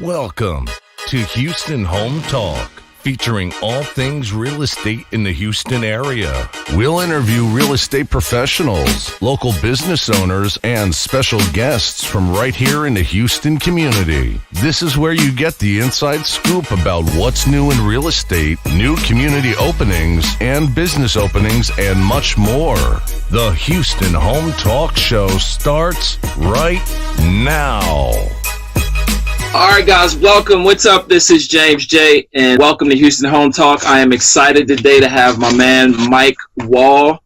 Welcome to Houston Home Talk, featuring all things real estate in the Houston area. We'll interview real estate professionals, local business owners, and special guests from right here in the Houston community. This is where you get the inside scoop about what's new in real estate, new community openings, and business openings, and much more. The Houston Home Talk Show starts right now. All right, guys, welcome. What's up? This is James J, and welcome to Houston Home Talk. I am excited today to have my man, Mike Wall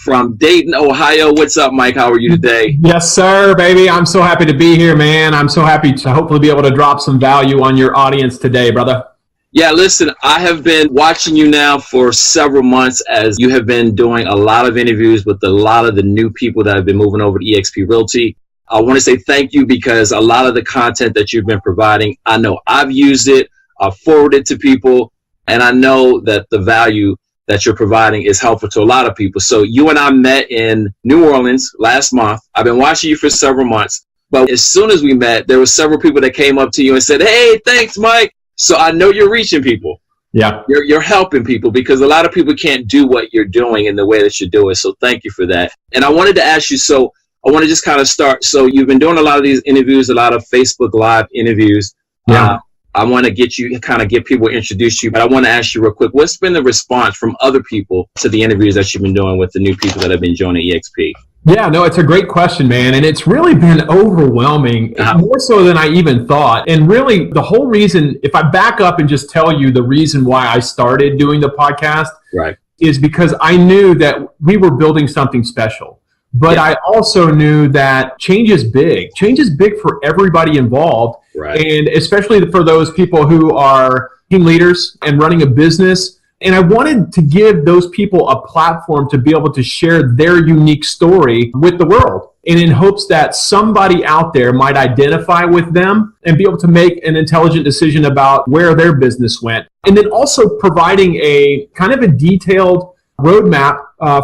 from Dayton, Ohio. What's up, Mike? How are you today? Yes, sir, baby. I'm so happy to be here, man. I'm so happy to hopefully be able to drop some value on your audience today, brother. Yeah, listen, I have been watching you now for several months as you have been doing a lot of interviews with a lot of the new people that have been moving over to eXp Realty. I want to say thank you because a lot of the content that you've been providing, I know I've used it, I've forwarded it to people, and I know that the value that you're providing is helpful to a lot of people. So you and I met in New Orleans last month. I've been watching you for several months, but as soon as we met, there were several people that came up to you and said, "Hey, thanks, Mike." So I know you're reaching people. Yeah. You're helping people because a lot of people can't do what you're doing in the way that you do it. So thank you for that. And I wanted to ask you, so I want to just kind of start. So you've been doing a lot of these interviews, a lot of Facebook Live interviews. Yeah. I want to get people introduced to you, but I want to ask you real quick, what's been the response from other people to the interviews that you've been doing with the new people that have been joining eXp? Yeah, no, it's a great question, man. And it's really been overwhelming, more so than I even thought. And really the whole reason, if I back up and just tell you the reason why I started doing the podcast, right, is because I knew that we were building something special. But I also knew that change is big. Change is big for everybody involved. Right. And especially for those people who are team leaders and running a business. And I wanted to give those people a platform to be able to share their unique story with the world. And in hopes that somebody out there might identify with them and be able to make an intelligent decision about where their business went. And then also providing a kind of a detailed roadmap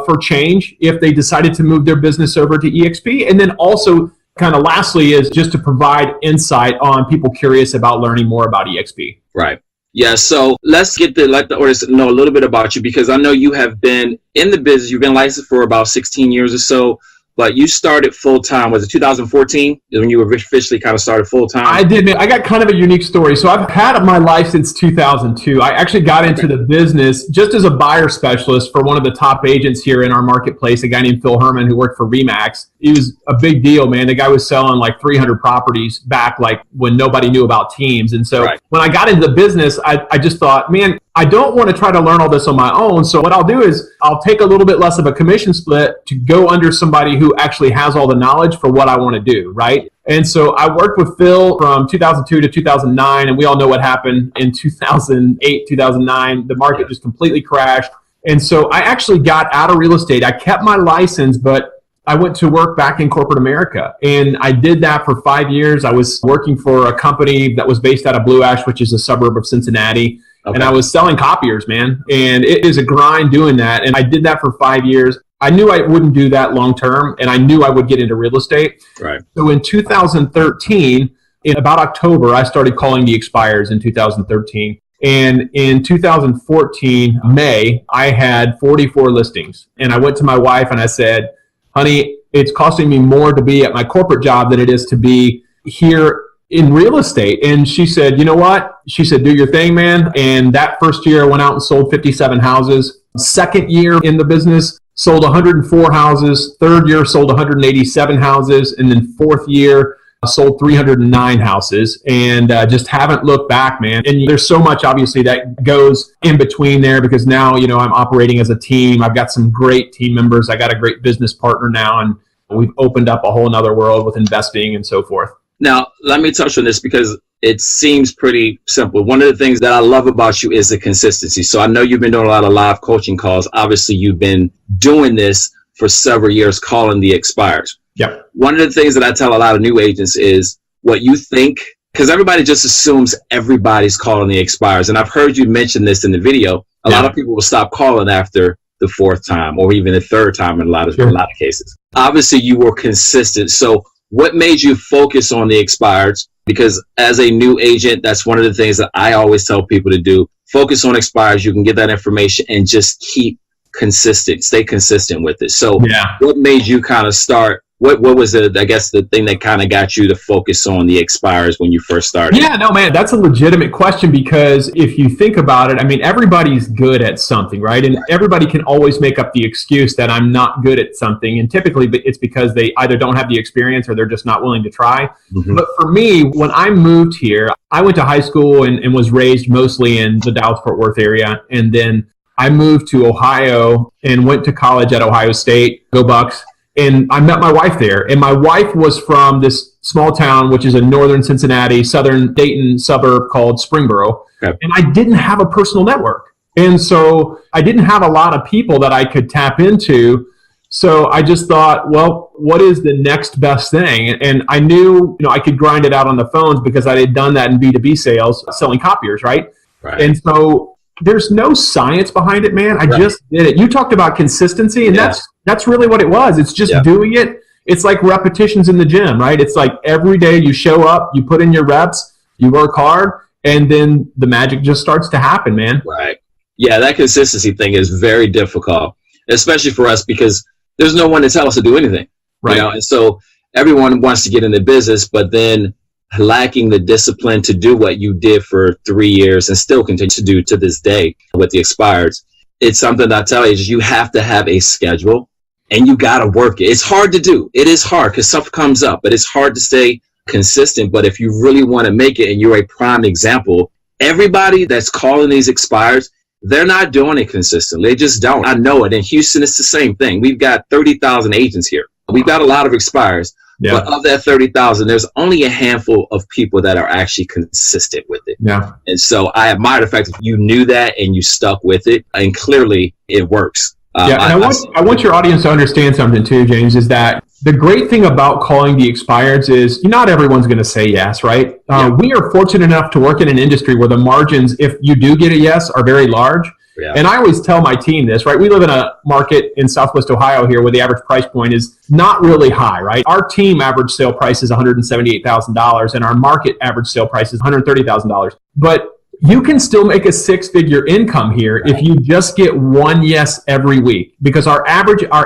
for change if they decided to move their business over to eXp. And then also kind of lastly is just to provide insight on people curious about learning more about eXp. Right. Yeah. So let's let the audience know a little bit about you, because I know you have been in the business. You've been licensed for about 16 years or so. But you started full-time, was it 2014 when you officially kind of started full-time? I did. I got kind of a unique story. So I've had my license 2002. I actually got into the business just as a buyer specialist for one of the top agents here in our marketplace, a guy named Phil Herman who worked for RE/MAX. He was a big deal, man. The guy was selling like 300 properties back like when nobody knew about teams. And so when I got into the business, I just thought, man, I don't want to try to learn all this on my own. So what I'll do is I'll take a little bit less of a commission split to go under somebody who actually has all the knowledge for what I want to do, right? And so I worked with Phil from 2002 to 2009, and we all know what happened in 2008, 2009. The market just completely crashed. And so I actually got out of real estate. I kept my license, but I went to work back in corporate America. And I did that for 5 years. I was working for a company that was based out of Blue Ash, which is a suburb of Cincinnati. Okay. And I was selling copiers, man. And it is a grind doing that. And I did that for 5 years. I knew I wouldn't do that long term, and I knew I would get into real estate. Right. So in 2013, in about October, I started calling the expires in 2013. And in 2014, May, I had 44 listings. And I went to my wife and I said, honey, it's costing me more to be at my corporate job than it is to be here in real estate. And she said, you know what? She said, do your thing, man. And that first year I went out and sold 57 houses. Second year in the business, sold 104 houses. Third year, sold 187 houses. And then fourth year, sold 309 houses, and just haven't looked back, man. And there's so much obviously that goes in between there, because now, you know, I'm operating as a team. I've got some great team members. I got a great business partner now, and we've opened up a whole nother world with investing and so forth. Now, let me touch on this because it seems pretty simple. One of the things that I love about you is the consistency. So I know you've been doing a lot of live coaching calls. Obviously, you've been doing this for several years, calling the expires. Yep. One of the things that I tell a lot of new agents is what you think, because everybody just assumes everybody's calling the expires. And I've heard you mention this in the video. A lot of people will stop calling after the fourth time or even the third time in a lot of cases. Obviously, you were consistent. So what made you focus on the expireds? Because as a new agent, that's one of the things that I always tell people to do. Focus on expireds. You can get that information and just keep consistent, stay consistent with it. So what made you kind of start? What was it, I guess, the thing that kind of got you to focus on the expires when you first started? Yeah, no, man, that's a legitimate question, because if you think about it, I mean, everybody's good at something, right? And everybody can always make up the excuse that I'm not good at something. And typically it's because they either don't have the experience or they're just not willing to try. Mm-hmm. But for me, when I moved here, I went to high school and was raised mostly in the Dallas-Fort Worth area. And then I moved to Ohio and went to college at Ohio State, go Bucks. And I met my wife there. And my wife was from this small town, which is in northern Cincinnati, southern Dayton suburb called Springboro. Okay. And I didn't have a personal network. And so I didn't have a lot of people that I could tap into. So I just thought, well, what is the next best thing? And I knew, I could grind it out on the phones because I had done that in B2B sales, selling copiers, right? And so there's no science behind it, man. I just did it. You talked about consistency, and that's really what it was. It's just doing it. It's like repetitions in the gym, right? It's like every day you show up, you put in your reps, you work hard, and then the magic just starts to happen, man. Right. Yeah, that consistency thing is very difficult, especially for us, because there's no one to tell us to do anything. Right. And so everyone wants to get in the business, but then lacking the discipline to do what you did for 3 years and still continue to do to this day with the expireds. It's something that I tell you, is you have to have a schedule and you got to work it. It's hard to do. It is hard because stuff comes up, but it's hard to stay consistent. But if you really want to make it, and you're a prime example, everybody that's calling these expireds, they're not doing it consistently. They just don't. I know it. In Houston, it's the same thing. We've got 30,000 agents here. We've got a lot of expireds. Yeah. But of that 30,000, there's only a handful of people that are actually consistent with it. Yeah. And so I admire the fact that you knew that and you stuck with it, and clearly it works. I want your audience to understand something too, James, is that the great thing about calling the expireds is not everyone's going to say yes, right? We are fortunate enough to work in an industry where the margins, if you do get a yes, are very large. Yeah. And I always tell my team this, right? We live in a market in Southwest Ohio here where the average price point is not really high, right? Our team average sale price is $178,000 and our market average sale price is $130,000. But you can still make a six-figure income here if you just get one yes every week, because our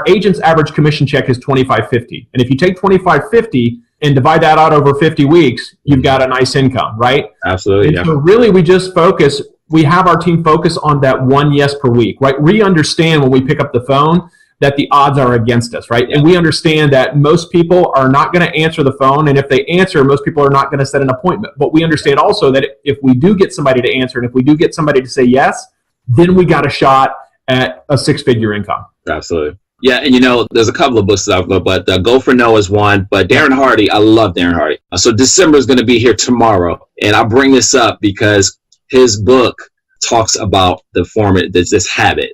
agent's average commission check is $25.50. And if you take $25.50 and divide that out over 50 weeks, you've got a nice income, right? Absolutely. And so really we have our team focus on that one yes per week, right? We understand when we pick up the phone that the odds are against us, right? And we understand that most people are not going to answer the phone. And if they answer, most people are not going to set an appointment. But we understand also that if we do get somebody to answer, and if we do get somebody to say yes, then we got a shot at a six-figure income. Absolutely. Yeah, and there's a couple of books that I've read, but Go for No is one. But Darren Hardy, I love Darren Hardy. So December is going to be here tomorrow. And I bring this up because his book talks about the format, this habit.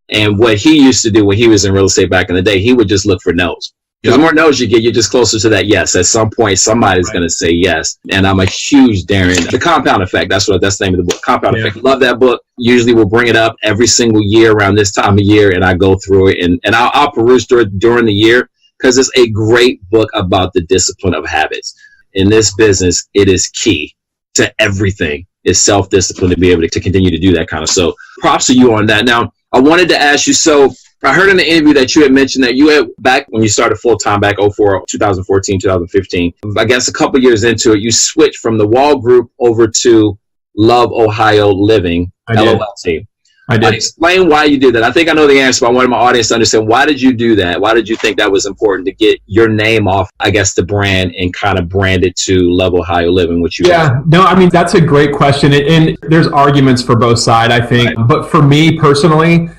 And what he used to do when he was in real estate back in the day, he would just look for no's. Because the more no's you get, you're just closer to that yes. At some point, somebody's going to say yes. And I'm a huge Darren. The Compound Effect, that's the name of the book. Compound Effect. Love that book. Usually we'll bring it up every single year around this time of year, and I go through it. And I'll peruse through it during the year, because it's a great book about the discipline of habits. In this business, it is key to everything. Is self-discipline to be able to continue to do that kind of. So props to you on that. Now, I wanted to ask you, so I heard in the interview that you had mentioned that you had, back when you started full-time back 2014, 2015, I guess a couple years into it, you switched from the Wall Group over to Love Ohio Living, LOLT. I did. Explain why you did that. I think I know the answer, but I wanted my audience to understand, why did you do that? Why did you think that was important to get your name off, I guess, the brand and kind of brand it to Love Ohio Living, which you that's a great question. And there's arguments for both sides, I think. Right. But for me personally,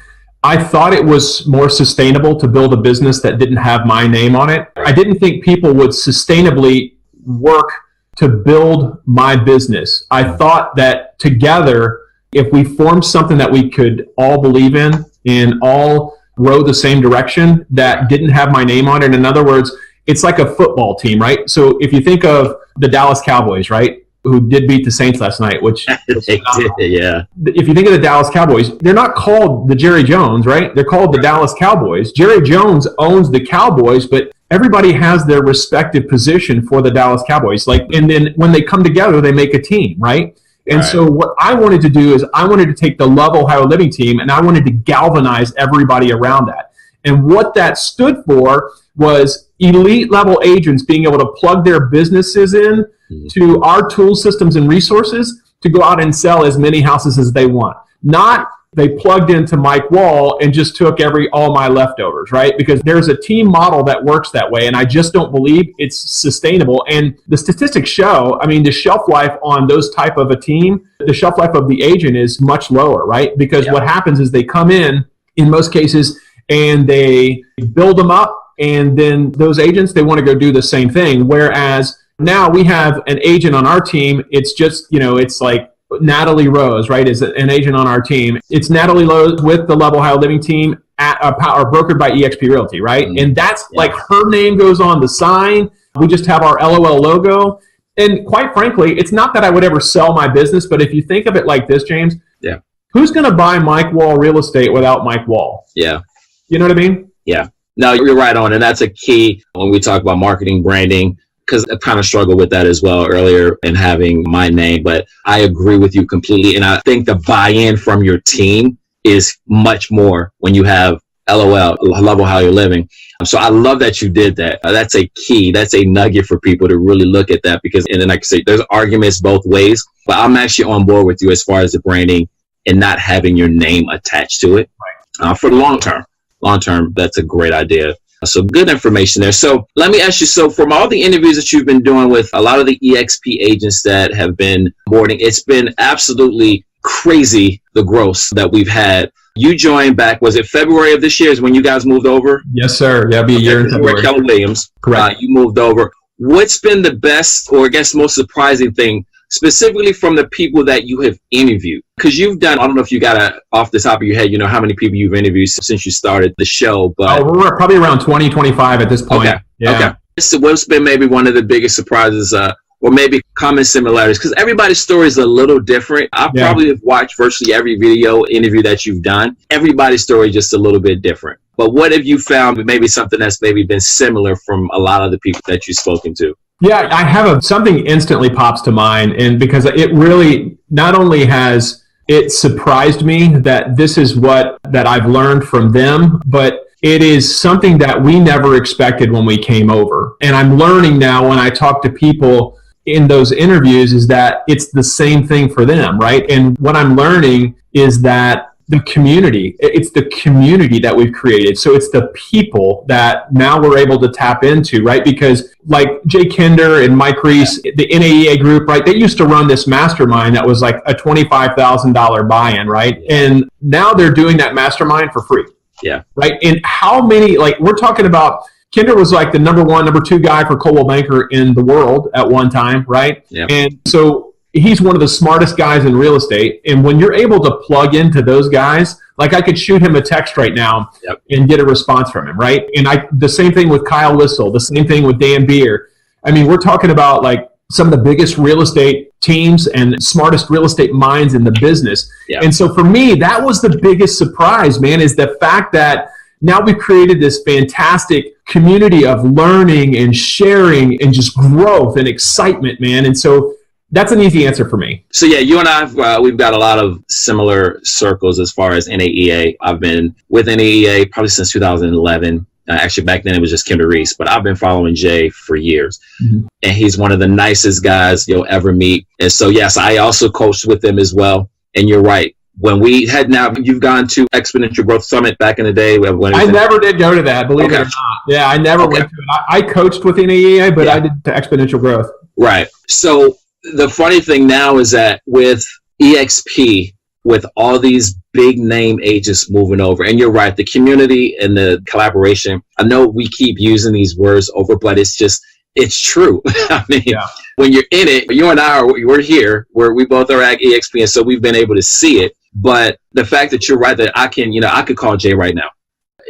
I thought it was more sustainable to build a business that didn't have my name on it. Right. I didn't think people would sustainably work to build my business. I thought that together, if we formed something that we could all believe in and all row the same direction that didn't have my name on it. In other words, it's like a football team, right? So if you think of the Dallas Cowboys, right? who did beat the Saints last night, which They did, yeah. if you think of the Dallas Cowboys, they're not called the Jerry Jones, right? They're called the Dallas Cowboys. Jerry Jones owns the Cowboys, but everybody has their respective position for the Dallas Cowboys. And then when they come together, they make a team, right? And so what I wanted to do is I wanted to take the Love Ohio Living team and I wanted to galvanize everybody around that. And what that stood for was elite level agents being able to plug their businesses in to our tool systems and resources to go out and sell as many houses as they want. Not they plugged into Mike Wall and just took all my leftovers, right? Because there's a team model that works that way, and I just don't believe it's sustainable. And the statistics show, the shelf life on those type of a team, the shelf life of the agent is much lower, right? Because what happens is they come in most cases, and they build them up, and then those agents, they want to go do the same thing. Whereas now we have an agent on our team, it's just, it's like Natalie Rose, right, is an agent on our team. It's Natalie Rose with the Love Ohio Living team or brokered by eXp Realty, right? And that's like her name goes on the sign. We just have our LOL logo. And quite frankly, it's not that I would ever sell my business, but if you think of it like this, James, who's going to buy Mike Wall real estate without Mike Wall? Yeah. You know what I mean? Yeah. No, you're right on. And that's a key when we talk about marketing, branding, because I kind of struggled with that as well earlier in having my name. But I agree with you completely. And I think the buy-in from your team is much more when you have LOL, Love Ohio You're Living. So I love that you did that. That's a key. That's a nugget for people to really look at that because, and then like I say, there's arguments both ways. But I'm actually on board with you as far as the branding and not having your name attached to it for the long term. Long term, that's a great idea. So good information there. So let me ask you, so from all the interviews that you've been doing with a lot of the eXp agents that have been boarding, it's been absolutely crazy, the growth that we've had. You joined back, was it February of this year is when you guys moved over? Yes, sir. Yeah, it'll be a year in February. Keller Williams. Correct. You moved over. What's been the best, or I guess most surprising thing, specifically from the people that you have interviewed? Because you've done, I don't know if you got off the top of your head, how many people you've interviewed since you started the show, but we're probably around 20, 25 at this point. Okay. Yeah. Okay. So what's been maybe one of the biggest surprises, or maybe common similarities? Because everybody's story is a little different. I probably have watched virtually every video interview that you've done. Everybody's story is just a little bit different. But what have you found maybe something that's maybe been similar from a lot of the people that you've spoken to? Yeah, I have something instantly pops to mind, and because it really not only has it surprised me that this is that I've learned from them, but it is something that we never expected when we came over. And I'm learning now when I talk to people in those interviews is that it's the same thing for them, right? And what I'm learning is that it's the community that we've created. So it's the people that now we're able to tap into, right? Because like Jay Kinder and Mike Reese, the NAEA group, right? They used to run this mastermind that was like a $25,000 buy-in, right? And now they're doing that mastermind for free. Yeah. Right. And how many, like we're talking about, Kinder was like the number 1, number 2 guy for Coldwell Banker in the world at one time, right? Yeah. And so he's one of the smartest guys in real estate. And when you're able to plug into those guys, like I could shoot him a text right now and get a response from him, right? And the same thing with Kyle Whistle, the same thing with Dan Beer. I mean, we're talking about like some of the biggest real estate teams and smartest real estate minds in the business. Yeah. And so for me, that was the biggest surprise, man, is the fact that now we've created this fantastic community of learning and sharing and just growth and excitement, man. And so that's an easy answer for me. So yeah, you and I, we've got a lot of similar circles as far as NAEA. I've been with NAEA probably since 2011. Actually, back then it was just Kinder Reese, but I've been following Jay for years. Mm-hmm. And he's one of the nicest guys you'll ever meet. And so, yes, I also coached with him as well. And you're right. When we had you've gone to Exponential Growth Summit back in the day. I never did go to that, believe it or not. Yeah, I never went to it. I coached with NAEA, but I did to Exponential Growth. Right. So the funny thing now is that with EXP, with all these big name agents moving over, and you're right, the community and the collaboration, I know we keep using these words over, but it's true. I mean, when you're in it, you and I we're here, where we both are at EXP, and so we've been able to see it. But the fact that you're right, that I could call Jay right now.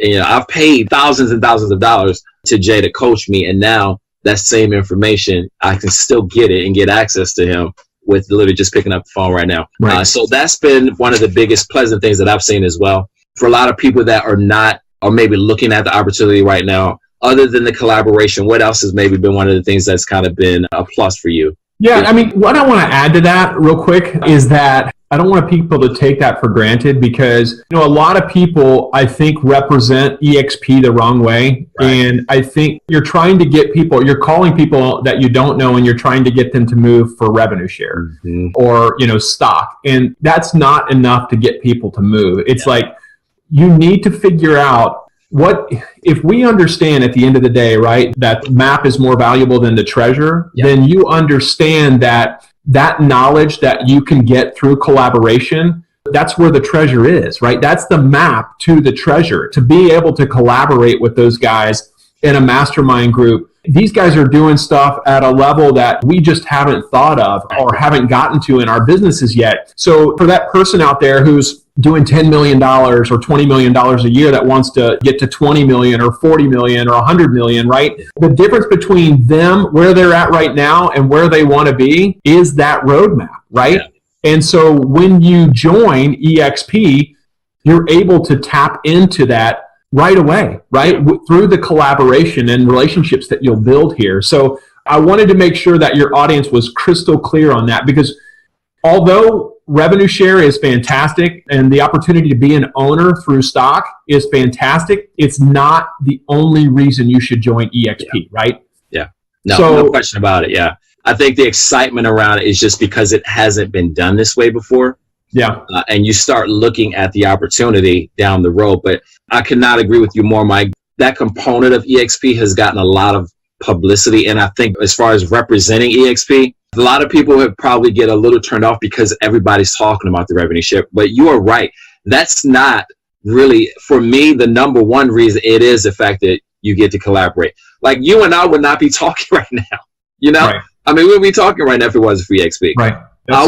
And, I've paid thousands and thousands of dollars to Jay to coach me, and now that same information, I can still get it and get access to him with literally just picking up the phone right now. Right. So that's been one of the biggest pleasant things that I've seen as well. For a lot of people that are not, or maybe looking at the opportunity right now, other than the collaboration, what else has maybe been one of the things that's kind of been a plus for you? Yeah, I mean, what I want to add to that real quick is that I don't want people to take that for granted because, a lot of people, I think, represent EXP the wrong way. Right. And I think you're trying to get people, you're calling people that you don't know and you're trying to get them to move for revenue share or, stock. And that's not enough to get people to move. It's like you need to figure out what if we understand at the end of the day, right, that map is more valuable than the treasure, then you understand that knowledge that you can get through collaboration, that's where the treasure is, right? That's the map to the treasure, to be able to collaborate with those guys in a mastermind group. These guys are doing stuff at a level that we just haven't thought of or haven't gotten to in our businesses yet. So for that person out there who's doing $10 million or $20 million a year that wants to get to 20 million or 40 million or 100 million, right? The difference between them, where they're at right now and where they want to be is that roadmap, right? Yeah. And so when you join EXP, you're able to tap into that right away, right? Through the collaboration and relationships that you'll build here. So I wanted to make sure that your audience was crystal clear on that because although revenue share is fantastic and the opportunity to be an owner through stock is fantastic, it's not the only reason you should join EXP, right? Yeah. No question about it. Yeah. I think the excitement around it is just because it hasn't been done this way before. Yeah. And you start looking at the opportunity down the road. But I cannot agree with you more, Mike. That component of EXP has gotten a lot of publicity. And I think as far as representing EXP, a lot of people would probably get a little turned off because everybody's talking about the revenue share. But you are right. That's not really, for me, the number one reason. It is the fact that you get to collaborate. Like you and I would not be talking right now. Right. I mean, we would be talking right now if it wasn't for EXP. Right. I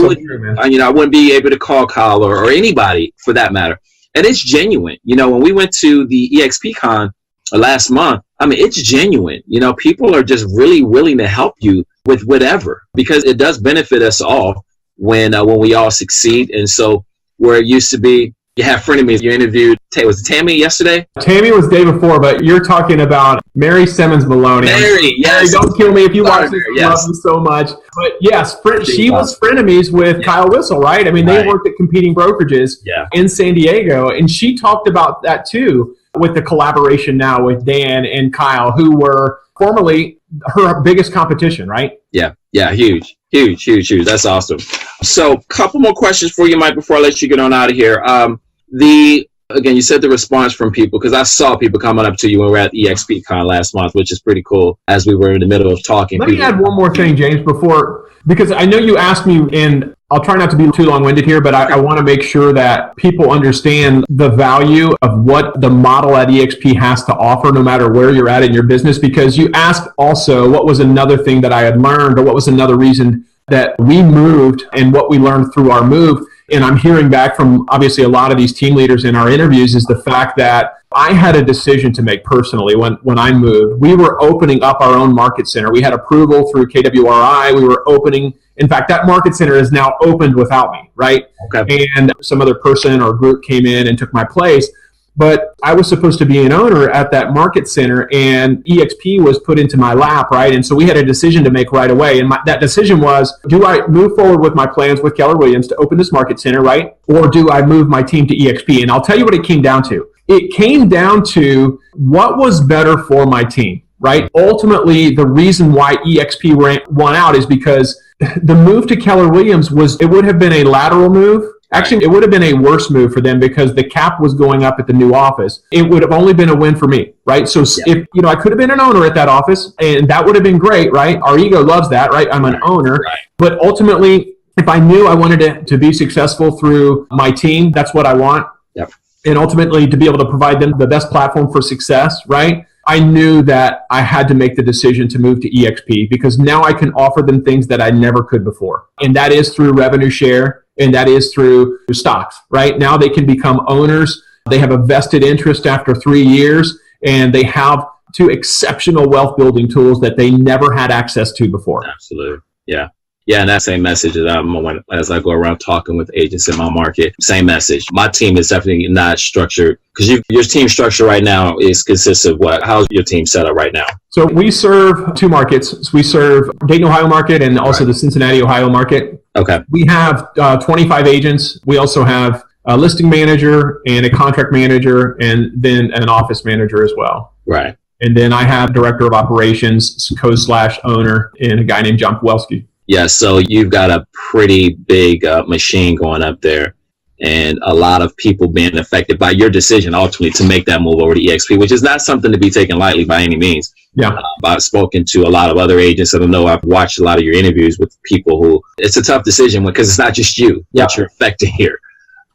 wouldn't be able to call Kyle or anybody for that matter. And it's genuine. When we went to the EXP Con last month, I mean, it's genuine. People are just really willing to help you with whatever, because it does benefit us all when we all succeed. And so where it used to be, you have frenemies. You interviewed, was it Tammy yesterday? Tammy was the day before, but you're talking about Mary Simmons Maloney. Mary, yes. Mary, don't kill me if you watch this. I love you so much. But yes, she was frenemies with Kyle Whissel, right? I mean, they worked at competing brokerages in San Diego, and she talked about that too with the collaboration now with Dan and Kyle, who were formerly her biggest competition, right? Yeah, huge. That's awesome. So a couple more questions for you, Mike, before I let you get on out of here. Again, you said the response from people, because I saw people coming up to you when we were at EXP Con last month, which is pretty cool as we were in the middle of talking. Let me add one more thing, James, because I know you asked me, and I'll try not to be too long-winded here, but I want to make sure that people understand the value of what the model at EXP has to offer, no matter where you're at in your business, because you asked also what was another thing that I had learned, or what was another reason that we moved and what we learned through our move. And I'm hearing back from obviously a lot of these team leaders in our interviews is the fact that I had a decision to make personally when I moved. We were opening up our own market center. We had approval through KWRI. We were opening. In fact, that market center is now opened without me, right? Okay. And some other person or group came in and took my place. But I was supposed to be an owner at that market center, and EXP was put into my lap, right? And so we had a decision to make right away. And that decision was, do I move forward with my plans with Keller Williams to open this market center, right? Or do I move my team to EXP? And I'll tell you what it came down to. It came down to what was better for my team, right? Ultimately, the reason why EXP won out is because the move to Keller Williams would have been a lateral move. Actually, it would have been a worse move for them because the cap was going up at the new office. It would have only been a win for me, right? So if I could have been an owner at that office, and that would have been great, right? Our ego loves that, right? I'm an owner. Right. But ultimately, if I knew I wanted to be successful through my team, that's what I want. Yep. And ultimately, to be able to provide them the best platform for success, right? I knew that I had to make the decision to move to EXP because now I can offer them things that I never could before. And that is through revenue share. And that is through stocks, right? Now they can become owners. They have a vested interest after 3 years, and they have 2 exceptional wealth building tools that they never had access to before. Absolutely. Yeah. Yeah, and that same message that as I go around talking with agents in my market, same message. My team is definitely not structured because your team structure right now consists of what? How's your team set up right now? So we serve two markets. So we serve Dayton, Ohio market and also the Cincinnati, Ohio market. Okay. We have 25 agents. We also have a listing manager and a contract manager and then an office manager as well. Right. And then I have director of operations, co/owner, and a guy named John Pawelski. Yeah, so you've got a pretty big machine going up there and a lot of people being affected by your decision ultimately to make that move over to EXP, which is not something to be taken lightly by any means. Yeah. I've spoken to a lot of other agents, and I know I've watched a lot of your interviews with people who it's a tough decision because it's not just you that you're affecting here.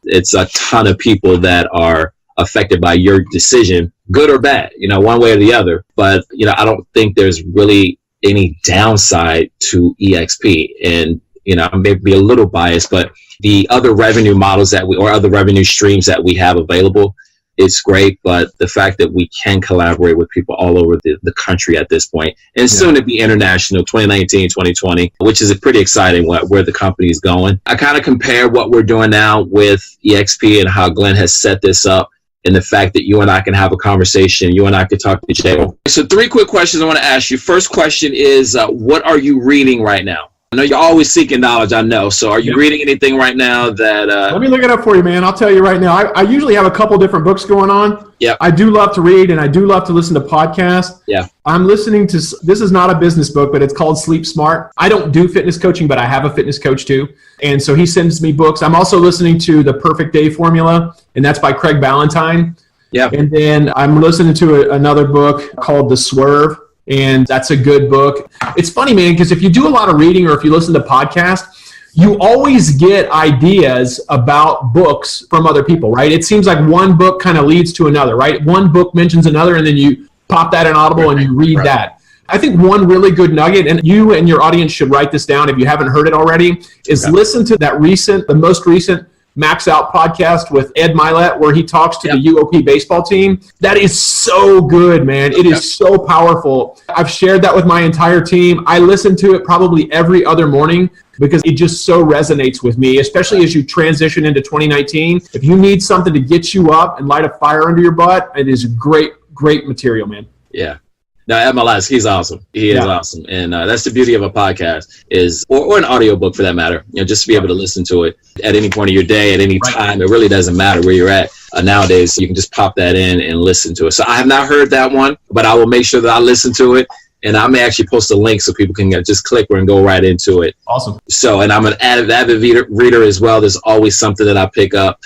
It's a ton of people that are affected by your decision, good or bad, one way or the other. But, I don't think there's really any downside to EXP. And, I may be a little biased, but the other revenue models or other revenue streams that we have available, it's great. But the fact that we can collaborate with people all over the country at this point, and soon to be international, 2019, 2020, which is pretty exciting where the company is going. I kind of compare what we're doing now with EXP and how Glenn has set this up, and the fact that you and I can have a conversation, you and I can talk to each other. So 3 quick questions I want to ask you. First question is, what are you reading right now? I know you're always seeking knowledge, I know. So are you reading anything right now that... Let me look it up for you, man. I'll tell you right now. I usually have a couple different books going on. Yeah. I do love to read, and I do love to listen to podcasts. Yeah. I'm listening to... This is not a business book, but it's called Sleep Smart. I don't do fitness coaching, but I have a fitness coach too. And so he sends me books. I'm also listening to The Perfect Day Formula, and that's by Craig Ballantyne. Yeah. And then I'm listening to another book called The Swerve, and that's a good book. It's funny, man, because if you do a lot of reading or if you listen to podcasts, you always get ideas about books from other people, right? It seems like one book kind of leads to another, right? One book mentions another, and then you pop that in Audible and you read that. I think one really good nugget, and you and your audience should write this down if you haven't heard it already, is listen to the most recent Max Out podcast with Ed Milet, where he talks to the UOP baseball team. That is so good, man. It is so powerful. I've shared that with my entire team. I listen to it probably every other morning because it just so resonates with me, especially as you transition into 2019. If you need something to get you up and light a fire under your butt, it is great, great material, man. Yeah. No, Ed Milet, he's awesome. He is awesome. And that's the beauty of a podcast or an audiobook for that matter, just to be able to listen to it at any point of your day, at any time. It really doesn't matter where you're at. Nowadays, you can just pop that in and listen to it. So I have not heard that one, but I will make sure that I listen to it. And I may actually post a link so people can just click and go right into it. Awesome. So, and I'm an avid reader as well. There's always something that I pick up.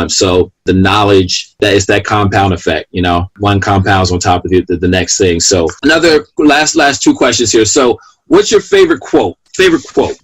So the knowledge, that is that compound effect, one compounds on top of the next thing. So another last 2 questions here. So what's your favorite quote?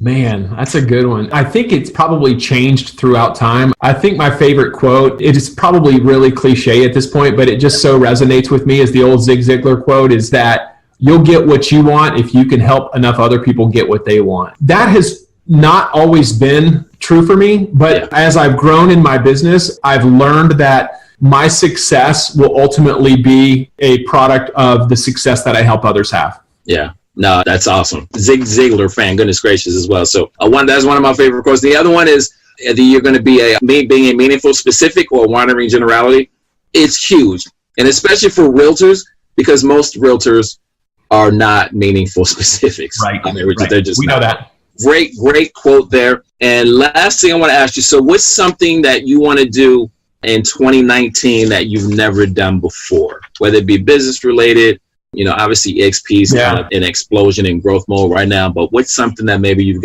Man, that's a good one. I think it's probably changed throughout time. I think my favorite quote, it is probably really cliche at this point, but it just so resonates with me, is the old Zig Ziglar quote, is that you'll get what you want if you can help enough other people get what they want. That has not always been true for me, but as I've grown in my business, I've learned that my success will ultimately be a product of the success that I help others have. Yeah. No, that's awesome. Zig Ziglar fan, goodness gracious, as well. So that's one of my favorite quotes. The other one is either you're going to be being a meaningful specific or a wandering generality. It's huge. And especially for realtors, because most realtors are not meaningful specifics. Right. I mean, they're just we know that. Great quote there. And last thing I want to ask you, so what's something that you want to do in 2019 that you've never done before, whether it be business related? Obviously EXP is kind of in explosion and growth mode right now, but what's something that maybe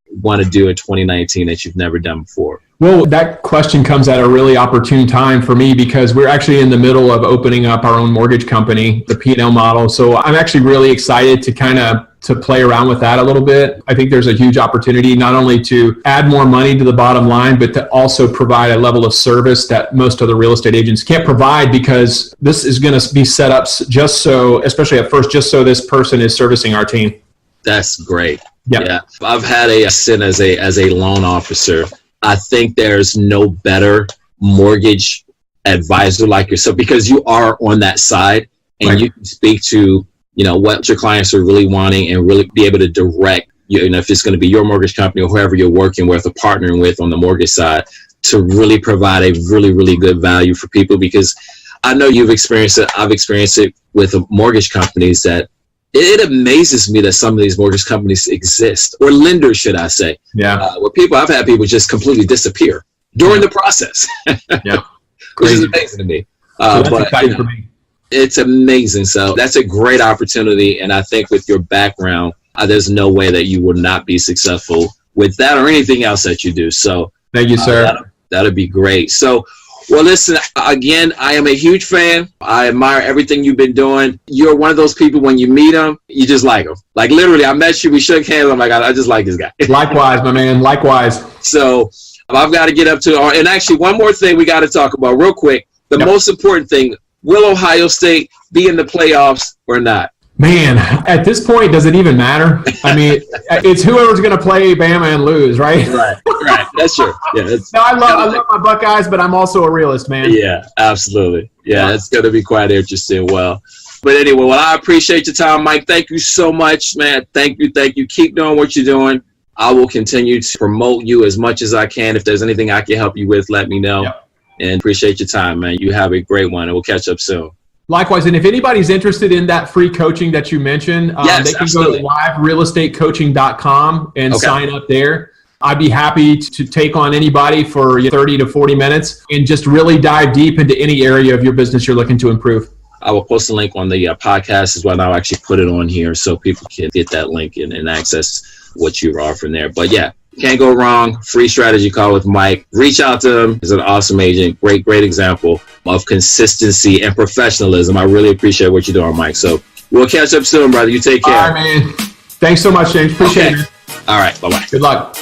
want to do in 2019 that you've never done before? Well, that question comes at a really opportune time for me because we're actually in the middle of opening up our own mortgage company, the P&L model. So I'm actually really excited to play around with that a little bit. I think there's a huge opportunity not only to add more money to the bottom line, but to also provide a level of service that most other real estate agents can't provide, because this is going to be set up just so, especially at first, just so this person is servicing our team. That's great. Yep. Yeah. I've had a stint as a loan officer. I think there's no better mortgage advisor like yourself, because you are on that side and you can speak to what your clients are really wanting and really be able to direct if it's going to be your mortgage company or whoever you're working with or partnering with on the mortgage side, to really provide a really, really good value for people. Because I know you've experienced it. I've experienced it with mortgage companies that it amazes me that some of these mortgage companies exist, or lenders, should I say. Yeah. I've had people just completely disappear during the process. Yeah. Which is amazing to me. So that's But exciting for me. it's amazing. So that's a great opportunity. And I think with your background, there's no way that you will not be successful with that or anything else that you do. So Thank you, sir. that'd be great. So, well, listen, again, I am a huge fan. I admire everything you've been doing. You're one of those people, when you meet them, you just like them. Like, literally, I met you, we shook hands. I'm like, I just like this guy. Likewise, my man. Likewise. So I've got to get up to, and actually one more thing we got to talk about real quick. The most important thing, will Ohio State be in the playoffs or not? Man, at this point, does it even matter? I mean, it's whoever's going to play Bama and lose, right? Right. That's true. Yeah. No, I love my Buckeyes, but I'm also a realist, man. Yeah, absolutely. Yeah, it's going to be quite interesting. Well, but anyway, I appreciate your time, Mike. Thank you so much, man. Thank you. Keep doing what you're doing. I will continue to promote you as much as I can. If there's anything I can help you with, let me know. Yep. And appreciate your time, man. You have a great one, and we'll catch up soon. Likewise, and if anybody's interested in that free coaching that you mentioned, they can go to liverealestatecoaching.com and sign up there. I'd be happy to take on anybody for 30 to 40 minutes and just really dive deep into any area of your business you're looking to improve. I will post a link on the podcast as well, and I'll actually put it on here so people can get that link and access what you're offering there. But yeah, can't go wrong. Free strategy call with Mike. Reach out to him. He's an awesome agent. Great example of consistency and professionalism. I really appreciate what you're doing, Mike. So we'll catch up soon, brother. You take care. All right, man. Thanks so much, James. Appreciate it. All right. Bye-bye. Good luck.